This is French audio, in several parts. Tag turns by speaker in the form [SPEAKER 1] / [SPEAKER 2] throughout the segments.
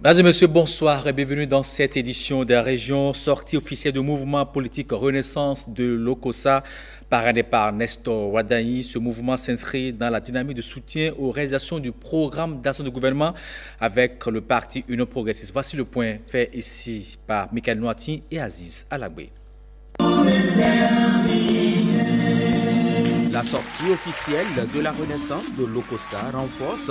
[SPEAKER 1] Mesdames et messieurs, bonsoir et bienvenue dans cette édition de la région, sortie officielle du mouvement politique Renaissance de l'Okossa, parrainé par Nestor Wadayi. Ce mouvement s'inscrit dans la dynamique de soutien aux réalisations du programme d'action du gouvernement avec le parti Union Progressiste. Voici le point fait ici par Michael Noati et Aziz Alabé.
[SPEAKER 2] La sortie officielle de la Renaissance de l'Okossa renforce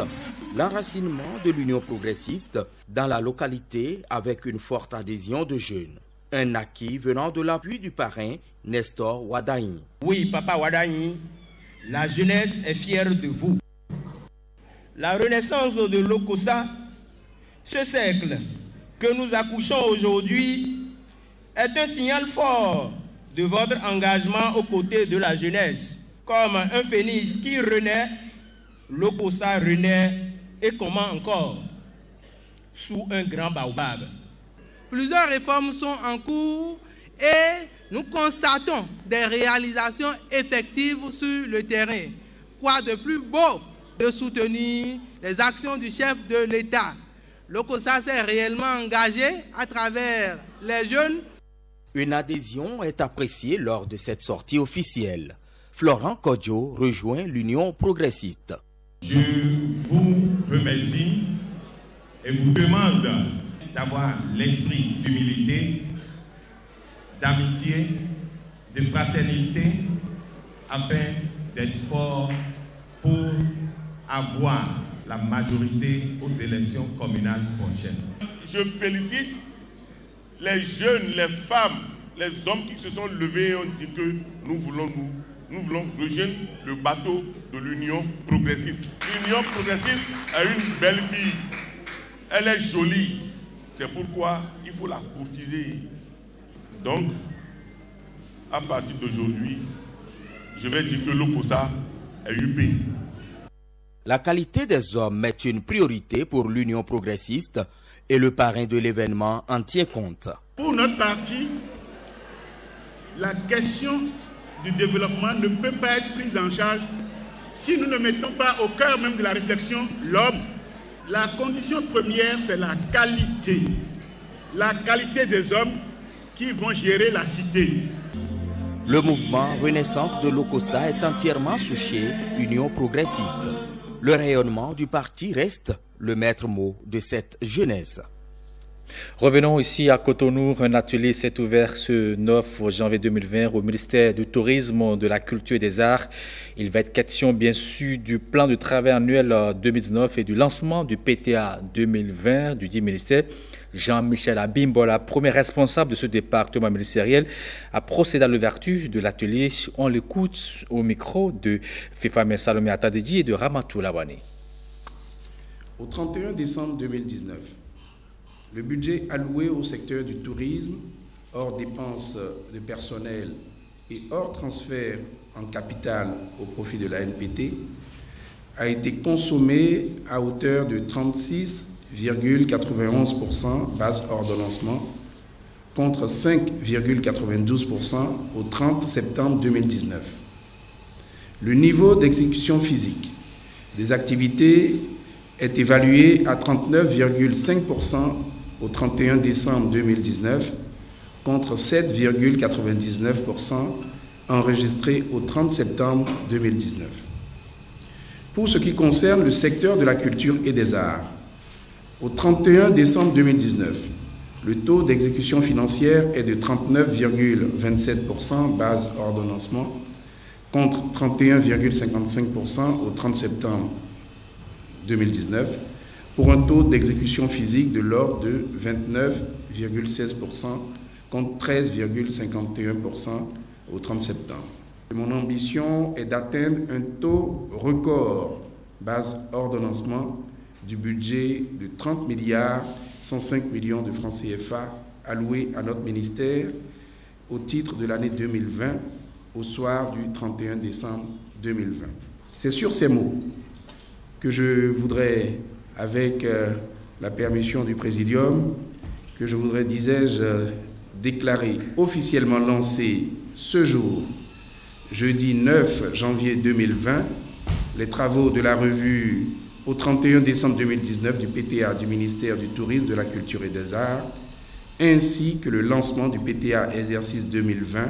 [SPEAKER 2] l'enracinement de l'Union progressiste dans la localité avec une forte adhésion de jeunes. Un acquis venant de l'appui du parrain Nestor Wadayi.
[SPEAKER 3] Oui, Papa Wadayi, la jeunesse est fière de vous. La Renaissance de l'Okossa, ce siècle que nous accouchons aujourd'hui, est un signal fort de votre engagement aux côtés de la jeunesse. Comme un phénix qui renaît, l'Okossa renaît, et comment encore? Sous un grand baobab.
[SPEAKER 4] Plusieurs réformes sont en cours et nous constatons des réalisations effectives sur le terrain. Quoi de plus beau de soutenir les actions du chef de l'État? L'Okossa s'est réellement engagé à travers les jeunes.
[SPEAKER 2] Une adhésion est appréciée lors de cette sortie officielle. Florent Kodjo rejoint l'Union progressiste.
[SPEAKER 5] Je vous remercie et vous demande d'avoir l'esprit d'humilité, d'amitié, de fraternité, afin d'être fort pour avoir la majorité aux élections communales prochaines.
[SPEAKER 6] Je félicite les jeunes, les femmes, les hommes qui se sont levés et ont dit que nous voulons rejoindre le bateau de l'Union progressiste. L'Union progressiste a une belle fille. Elle est jolie. C'est pourquoi il faut la courtiser. Donc, à partir d'aujourd'hui, je vais dire que l'Okossa est UP.
[SPEAKER 2] La qualité des hommes est une priorité pour l'Union progressiste et le parrain de l'événement en tient compte.
[SPEAKER 5] Pour notre parti, la question du développement ne peut pas être prise en charge si nous ne mettons pas au cœur même de la réflexion l'homme. La condition première, c'est la qualité des hommes qui vont gérer la cité.
[SPEAKER 2] Le mouvement Renaissance de l'Okossa est entièrement souché Union progressiste. Le rayonnement du parti reste le maître mot de cette jeunesse.
[SPEAKER 1] Revenons ici à Cotonou. Un atelier s'est ouvert ce 9 janvier 2020 au ministère du Tourisme, de la Culture et des Arts. Il va être question bien sûr du plan de travail annuel 2019 et du lancement du PTA 2020 du dit ministère. Jean-Michel Abimbola, premier responsable de ce département ministériel, a procédé à l'ouverture de l'atelier. On l'écoute au micro de Fifame Salomé Atadji et de Ramatou Lawane.
[SPEAKER 7] Au 31 décembre 2019, le budget alloué au secteur du tourisme, hors dépenses de personnel et hors transfert en capital au profit de la NPT, a été consommé à hauteur de 36,91% base ordonnancement contre 5,92% au 30 septembre 2019. Le niveau d'exécution physique des activités est évalué à 39,5% au 31 décembre 2019 contre 7,99% enregistré au 30 septembre 2019. Pour ce qui concerne le secteur de la culture et des arts, au 31 décembre 2019, le taux d'exécution financière est de 39,27% base ordonnancement contre 31,55% au 30 septembre 2019, pour un taux d'exécution physique de l'ordre de 29,16% contre 13,51% au 30 septembre. Mon ambition est d'atteindre un taux record base ordonnancement du budget de 30 milliards 105 millions de francs CFA alloués à notre ministère au titre de l'année 2020 au soir du 31 décembre 2020. C'est sur ces mots que je voudrais, avec la permission du Présidium, que je voudrais, disais-je, déclarer officiellement lancé ce jour, jeudi 9 janvier 2020, les travaux de la revue au 31 décembre 2019 du PTA du ministère du Tourisme, de la Culture et des Arts, ainsi que le lancement du PTA exercice 2020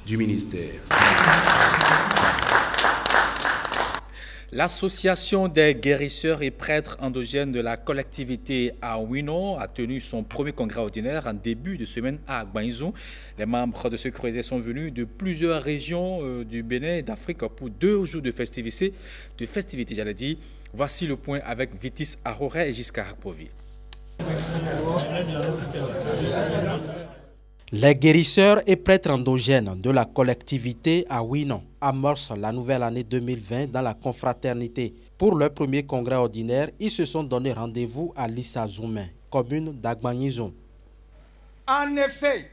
[SPEAKER 7] du ministère.
[SPEAKER 1] L'association des guérisseurs et prêtres endogènes de la collectivité Awino a tenu son premier congrès ordinaire en début de semaine à Agbanizou. Les membres de ce creuset sont venus de plusieurs régions du Bénin et d'Afrique pour 2 jours de festivités, j'allais dire. Voici le point avec Vitis Aroré et Giscard Povi.
[SPEAKER 8] Les guérisseurs et prêtres endogènes de la collectivité Awino amorcent la nouvelle année 2020 dans la confraternité. Pour leur premier congrès ordinaire, ils se sont donné rendez-vous à Lissazoumen, commune d'Agbanizou.
[SPEAKER 9] En effet,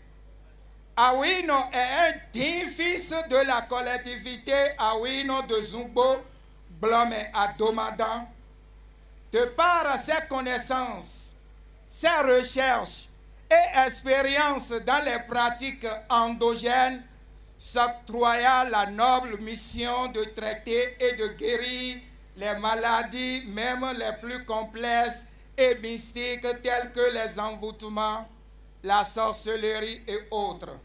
[SPEAKER 9] Awino est un digne fils de la collectivité Awino de Zumbo, Blomé à Domadan. De par ses connaissances, ses recherches et expériences dans les pratiques endogènes, s'octroya la noble mission de traiter et de guérir les maladies, même les plus complexes et mystiques, telles que les envoûtements, la sorcellerie et autres.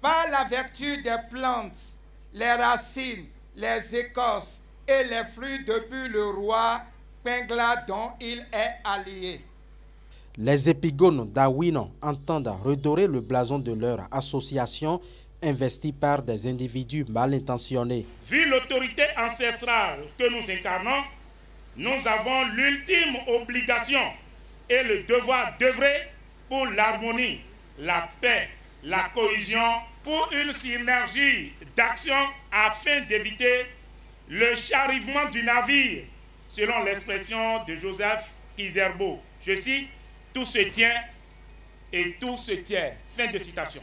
[SPEAKER 9] Par la vertu des plantes, les racines, les écorces et les fruits depuis le roi Pingla dont il est allié.
[SPEAKER 8] Les épigones d'Awino entendent redorer le blason de leur association investie par des individus mal intentionnés.
[SPEAKER 10] Vu l'autorité ancestrale que nous incarnons, nous avons l'ultime obligation et le devoir d'œuvrer pour l'harmonie, la paix, la cohésion, pour une synergie d'action afin d'éviter le charrivement du navire, selon l'expression de Joseph Kizerbo. Je cite: tout se tient et tout se tient. Fin de citation.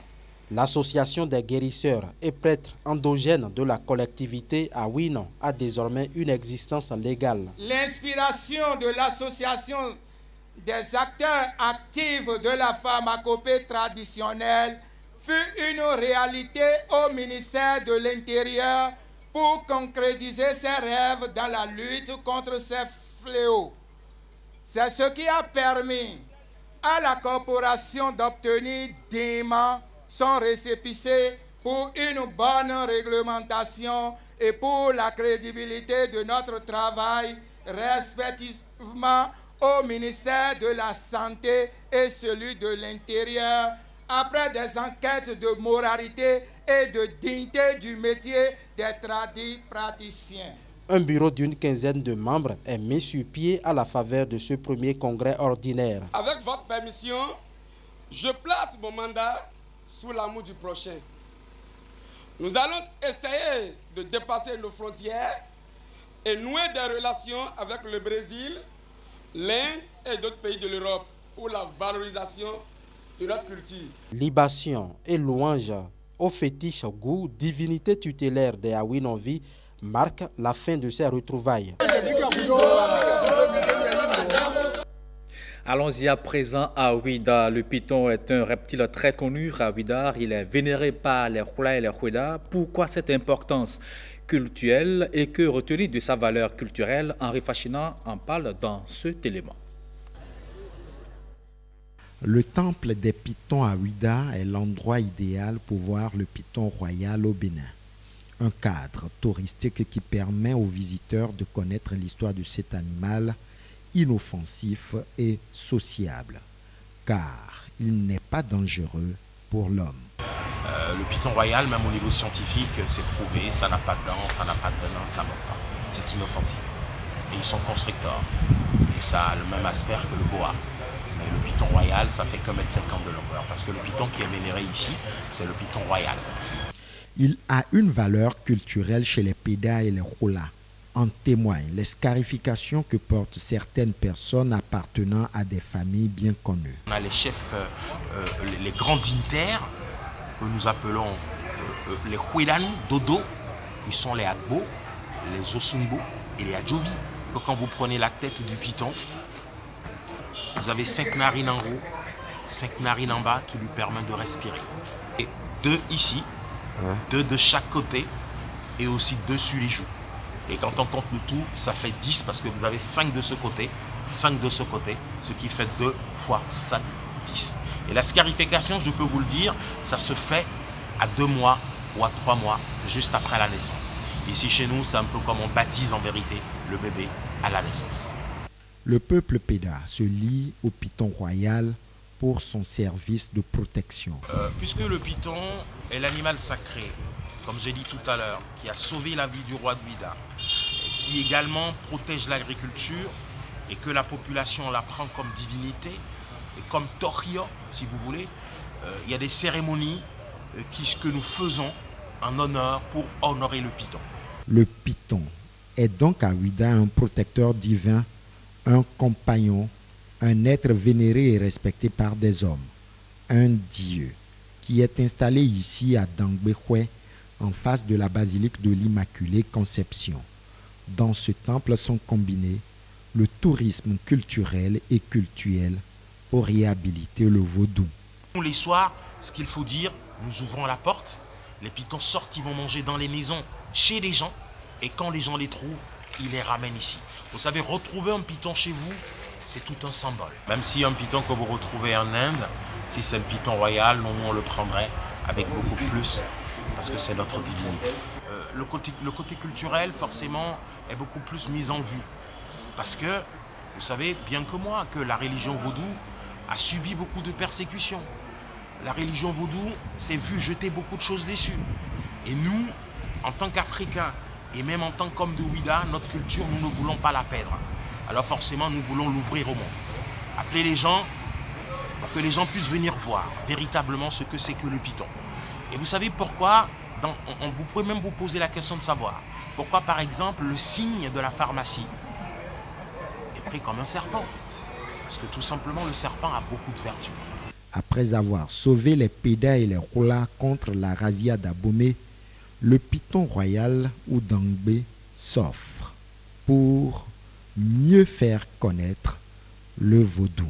[SPEAKER 8] L'association des guérisseurs et prêtres endogènes de la collectivité Awino a désormais une existence légale.
[SPEAKER 9] L'inspiration de l'association des acteurs actifs de la pharmacopée traditionnelle fut une réalité au ministère de l'Intérieur pour concrétiser ses rêves dans la lutte contre ces fléaux. C'est ce qui a permis à la corporation d'obtenir dignement son récépissé pour une bonne réglementation et pour la crédibilité de notre travail, respectivement au ministère de la Santé et celui de l'Intérieur, après des enquêtes de moralité et de dignité du métier des tradis praticiens.
[SPEAKER 8] Un bureau d'une quinzaine de membres est mis sur pied à la faveur de ce premier congrès ordinaire.
[SPEAKER 11] Avec votre permission, je place mon mandat sous l'amour du prochain. Nous allons essayer de dépasser nos frontières et nouer des relations avec le Brésil, l'Inde et d'autres pays de l'Europe pour la valorisation de notre culture.
[SPEAKER 8] Libation et louange au fétiche goût, divinité tutélaire des Awinonvi, marque la fin de ces retrouvailles.
[SPEAKER 1] Allons-y à présent à Ouida. Le python est un reptile très connu à Ouida. Il est vénéré par les Hula et les Hueda. Pourquoi cette importance culturelle et que retenir de sa valeur culturelle? Henri Fachina en parle dans cet élément.
[SPEAKER 12] Le temple des pythons à Ouida est l'endroit idéal pour voir le python royal au Bénin. Un cadre touristique qui permet aux visiteurs de connaître l'histoire de cet animal inoffensif et sociable, car il n'est pas dangereux pour l'homme.
[SPEAKER 13] Le python royal, même au niveau scientifique, c'est prouvé, ça n'a pas de dents, ça n'a pas de venin, ça ne mord pas. C'est inoffensif. Et ils sont constricteurs. Et ça a le même aspect que le boa. Mais le python royal, ça fait que 1,50 m de longueur. Parce que le python qui est vénéré ici, c'est le python royal.
[SPEAKER 12] Il a une valeur culturelle chez les Pédas et les Hula. En témoignent les scarifications que portent certaines personnes appartenant à des familles bien connues.
[SPEAKER 13] On a les chefs, les grands dignitaires, que nous appelons les Huilan Dodo, qui sont les Agbo, les Osumbo et les Adjovi. Quand vous prenez la tête du python, vous avez 5 narines en haut, 5 narines en bas qui lui permettent de respirer. Et 2 ici, 2 de chaque côté et aussi 2 sur les joues. Et quand on compte le tout, ça fait 10 parce que vous avez 5 de ce côté, 5 de ce côté, ce qui fait 2 fois 5, 10. Et la scarification, je peux vous le dire, ça se fait à 2 mois ou à 3 mois, juste après la naissance. Ici chez nous, c'est un peu comme on baptise en vérité le bébé à la naissance.
[SPEAKER 12] Le peuple Péda se lie au python royal pour son service de protection.
[SPEAKER 13] Puisque le python est l'animal sacré, comme j'ai dit tout à l'heure, qui a sauvé la vie du roi de Ouida, qui également protège l'agriculture et que la population la prend comme divinité, et comme Torio, si vous voulez, il y a des cérémonies que nous faisons en honneur pour honorer le python.
[SPEAKER 12] Le python est donc à Ouida un protecteur divin, un compagnon, un être vénéré et respecté par des hommes, un dieu qui est installé ici à Dangbekwe, en face de la basilique de l'Immaculée Conception. Dans ce temple sont combinés le tourisme culturel et cultuel pour réhabiliter le vaudou.
[SPEAKER 13] Les soirs, ce qu'il faut dire, nous ouvrons la porte, les pythons sortent, ils vont manger dans les maisons, chez les gens, et quand les gens les trouvent, ils les ramènent ici. Vous savez, retrouver un python chez vous, c'est tout un symbole. Même si un python que vous retrouvez en Inde, si c'est le python royal, nous on le prendrait avec beaucoup plus, parce que c'est notre divinité. Le côté culturel, forcément, est beaucoup plus mis en vue. Parce que, vous savez bien que moi, que la religion vaudou a subi beaucoup de persécutions. La religion vaudou s'est vue jeter beaucoup de choses dessus. Et nous, en tant qu'Africains, et même en tant qu'hommes de Ouida, notre culture, nous ne voulons pas la perdre. Alors forcément, nous voulons l'ouvrir au monde. Appeler les gens pour que les gens puissent venir voir véritablement ce que c'est que le python. Et vous savez pourquoi, vous pouvez même vous poser la question de savoir, pourquoi par exemple le signe de la pharmacie est pris comme un serpent? Parce que tout simplement le serpent a beaucoup de vertus.
[SPEAKER 12] Après avoir sauvé les Pédas et les Rolas contre la razzia d'Abomey, le python royal ou Dangbe s'offre pour mieux faire connaître le vaudou.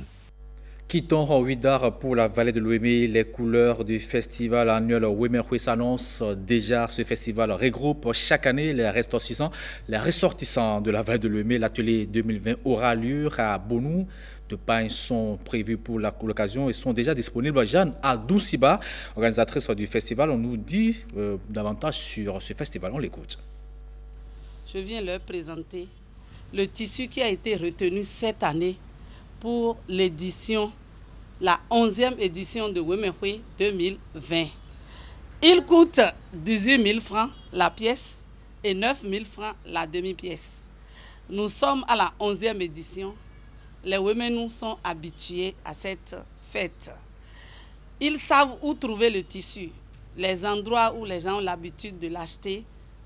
[SPEAKER 1] Quittons Ouida pour la vallée de Lomé. Les couleurs du festival annuel Wemerhui s'annoncent déjà. Ce festival regroupe chaque année les ressortissants de la vallée de Lomé. L'atelier 2020 aura lieu à Bonou. De pains sont prévus pour l'occasion et sont déjà disponibles. Jeanne Adoussiba, organisatrice du festival, on nous dit davantage sur ce festival. On l'écoute.
[SPEAKER 14] Je viens leur présenter le tissu qui a été retenu cette année pour l'édition, la 11e édition de Wemerhui 2020. Il coûte 18 000 francs la pièce et 9 000 francs la demi-pièce. Nous sommes à la 11e édition. Les Wemenous sont habitués à cette fête. Ils savent où trouver le tissu. Les endroits où les gens ont l'habitude de l'acheter,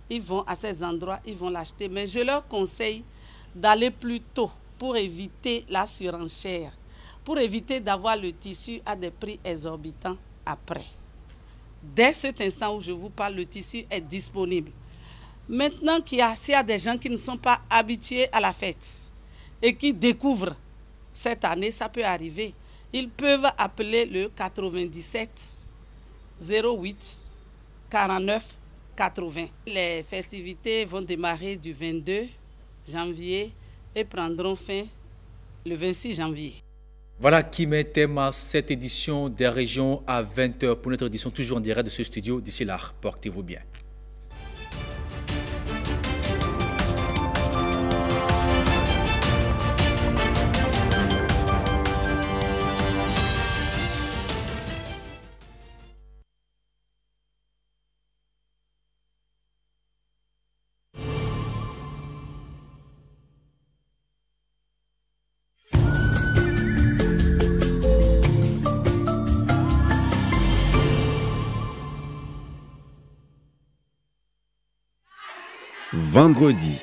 [SPEAKER 14] ils vont à ces endroits, ils vont l'acheter. Mais je leur conseille d'aller plus tôt pour éviter la surenchère, pour éviter d'avoir le tissu à des prix exorbitants après. Dès cet instant où je vous parle, le tissu est disponible. Maintenant s'il y a des gens qui ne sont pas habitués à la fête et qui découvrent cette année, ça peut arriver. Ils peuvent appeler le 97 08 49 80. Les festivités vont démarrer du 22 janvier et prendront fin le 26 janvier.
[SPEAKER 1] Voilà qui met thème à cette édition des régions à 20h pour notre édition toujours en direct de ce studio. D'ici là, portez-vous bien.
[SPEAKER 15] Vendredi,